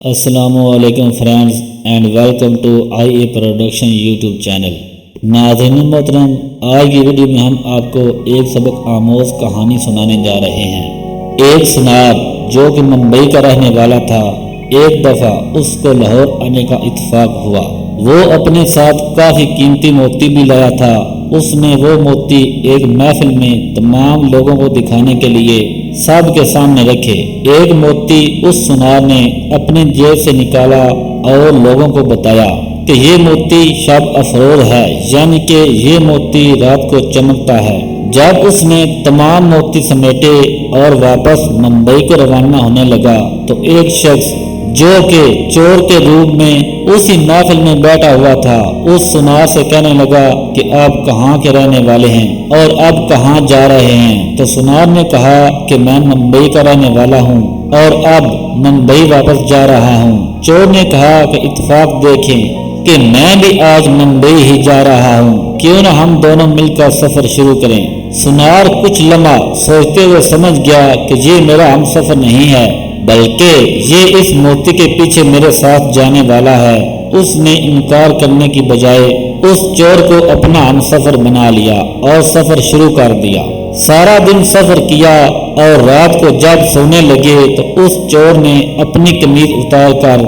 السلام علیکم friends and welcome to I A production YouTube channel. ناظرین محترم، آج کی ویڈیو میں ہم آپ کو ایک سبق آموز کہانی سنانے جا رہے ہیں۔ ایک سنار جو کہ ممبئی کا رہنے والا تھا، ایک دفعہ اس کو لاہور آنے کا اتفاق ہوا۔ وہ اپنے ساتھ کافی قیمتی موتی بھی لایا تھا۔ اس نے وہ موتی ایک محفل میں تمام لوگوں کو دکھانے کے لیے سب کے سامنے رکھے۔ ایک موتی اس سنار نے اپنی جیب سے نکالا اور لوگوں کو بتایا کہ یہ موتی شب افروز ہے، یعنی کہ یہ موتی رات کو چمکتا ہے۔ جب اس نے تمام موتی سمیٹے اور واپس ممبئی کو روانہ ہونے لگا تو ایک شخص جو کہ چور کے روپ میں اسی محفل میں بیٹھا ہوا تھا، اس سنار سے کہنے لگا کہ آپ کہاں کے رہنے والے ہیں اور اب کہاں جا رہے ہیں؟ تو سنار نے کہا کہ میں ممبئی کا رہنے والا ہوں اور اب ممبئی واپس جا رہا ہوں۔ چور نے کہا کہ اتفاق دیکھیں کہ میں بھی آج ممبئی ہی جا رہا ہوں، کیوں نہ ہم دونوں مل کر سفر شروع کریں۔ سنار کچھ لمحہ سوچتے ہوئے سمجھ گیا کہ یہ میرا ہم سفر نہیں ہے، بلکہ یہ اس موتی کے پیچھے میرے ساتھ جانے والا ہے۔ اس نے انکار کرنے کی بجائے اس چور کو اپنا ہم سفر بنا لیا اور سفر شروع کر دیا۔ سارا دن سفر کیا اور رات کو جب سونے لگے تو اس چور نے اپنی قمیض اتار کر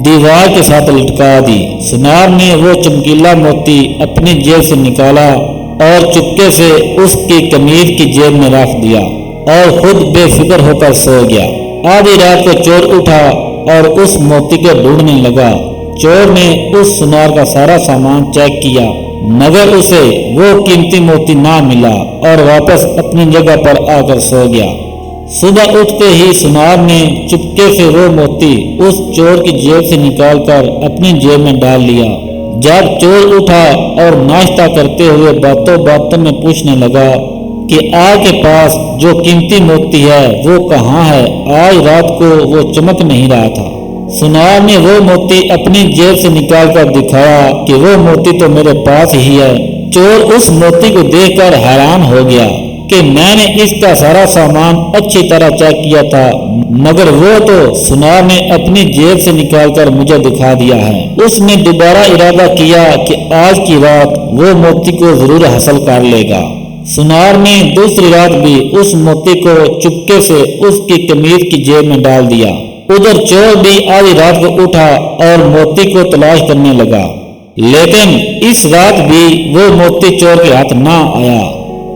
دیوار کے ساتھ لٹکا دی۔ سنار نے وہ چمکیلا موتی اپنی جیب سے نکالا اور چپکے سے اس کی قمیض کی جیب میں رکھ دیا اور خود بے فکر ہو کر سو گیا۔ آدھی رات کو چور اٹھا اور اس موتی کو ڈھونڈنے لگا۔ چور نے اس سنار کا سارا سامان چیک کیا مگر اسے وہ قیمتی موتی نہ ملا اور واپس اپنی جگہ پر آ کر سو گیا۔ صبح اٹھتے ہی سنار نے چپکے سے وہ موتی اس چور کی جیب سے نکال کر اپنی جیب میں ڈال لیا۔ جب چور اٹھا اور ناشتہ کرتے ہوئے باتوں باتوں میں پوچھنے لگا کہ آپ کے پاس جو قیمتی موتی ہے وہ کہاں ہے؟ آج رات کو وہ چمک نہیں رہا تھا۔ سنار نے وہ موتی اپنی جیب سے نکال کر دکھایا کہ وہ موتی تو میرے پاس ہی ہے۔ چور اس موتی کو دیکھ کر حیران ہو گیا کہ میں نے اس کا سارا سامان اچھی طرح چیک کیا تھا مگر وہ تو سنار نے اپنی جیب سے نکال کر مجھے دکھا دیا ہے۔ اس نے دوبارہ ارادہ کیا کہ آج کی رات وہ موتی کو ضرور حاصل کر لے گا۔ سنار نے دوسری رات بھی اس موتی کو چپکے سے اس کی قمیض کی جیب میں ڈال دیا۔ ادھر چور بھی آدھی رات کو اٹھا اور موتی کو تلاش کرنے لگا، لیکن اس رات بھی وہ موتی چور کے ہاتھ نہ آیا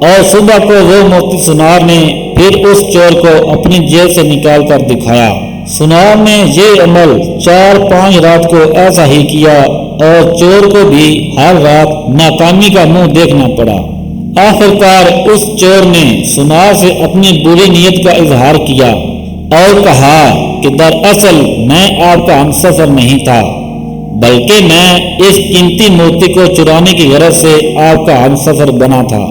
اور صبح کو وہ موتی سنار نے پھر اس چور کو اپنی جیب سے نکال کر دکھایا۔ سنار نے یہ عمل 4-5 رات کو ایسا ہی کیا اور چور کو بھی ہر رات ناکامی کا منہ دیکھنا پڑا۔ آخرکار اس چور نے سنار سے اپنی بری نیت کا اظہار کیا اور کہا کہ دراصل میں آپ کا ہمسفر نہیں تھا، بلکہ میں اس قیمتی موتی کو چرانے کی غرض سے آپ کا ہمسفر بنا تھا۔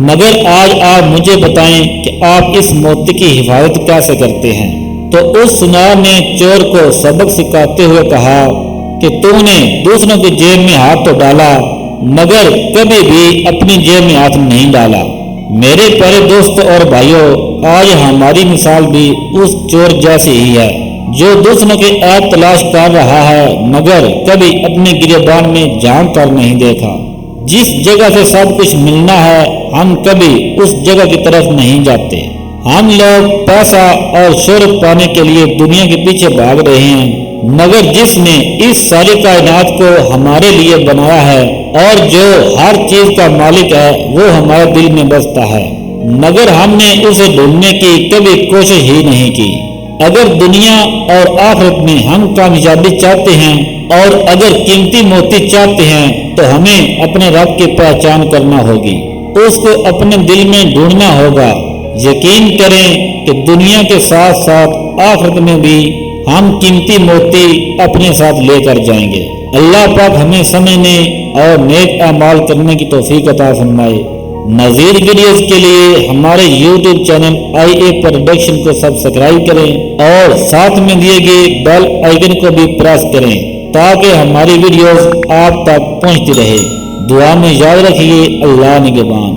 مگر آج آپ مجھے بتائیں کہ آپ اس موتی کی حفاظت کیسے کرتے ہیں؟ تو اس سنار نے چور کو سبق سکھاتے ہوئے کہا کہ تو نے دوسروں کی جیب میں ہاتھ تو ڈالا مگر کبھی بھی اپنی جیب میں ہاتھ نہیں ڈالا۔ میرے پیارے دوست اور بھائیوں، آج ہماری مثال بھی اس چور جیسی ہی ہے جو دوسروں کے عیب تلاش کر رہا ہے مگر کبھی اپنے گریبان میں جھانک کر نہیں دیکھا۔ جس جگہ سے سب کچھ ملنا ہے ہم کبھی اس جگہ کی طرف نہیں جاتے۔ ہم لوگ پیسہ اور شہرت پانے کے لیے دنیا کے پیچھے بھاگ رہے ہیں مگر جس نے اس ساری کائنات کو ہمارے لیے بنایا ہے اور جو ہر چیز کا مالک ہے وہ ہمارے دل میں بستا ہے مگر ہم نے اسے ڈھونڈنے کی کبھی کوشش ہی نہیں کی۔ اگر دنیا اور آخرت میں ہم کامیابی چاہتے ہیں اور اگر قیمتی موتی چاہتے ہیں تو ہمیں اپنے رب کی پہچان کرنا ہوگی، اس کو اپنے دل میں ڈھونڈنا ہوگا۔ یقین کریں کہ دنیا کے ساتھ ساتھ آخرت میں بھی ہم قیمتی موتی اپنے ساتھ لے کر جائیں گے۔ اللہ پاک ہمیں سمجھنے اور نیک اعمال کرنے کی توفیق عطا فرمائے۔ مزید ویڈیوز کے لیے ہمارے YouTube channel I A production کو سبسکرائب کریں اور ساتھ میں دیے گئے بیل آئیکن کو بھی پریس کریں تاکہ ہماری ویڈیوز آپ تک پہنچتی رہے۔ دعا میں یاد رکھیے۔ اللہ نگہبان۔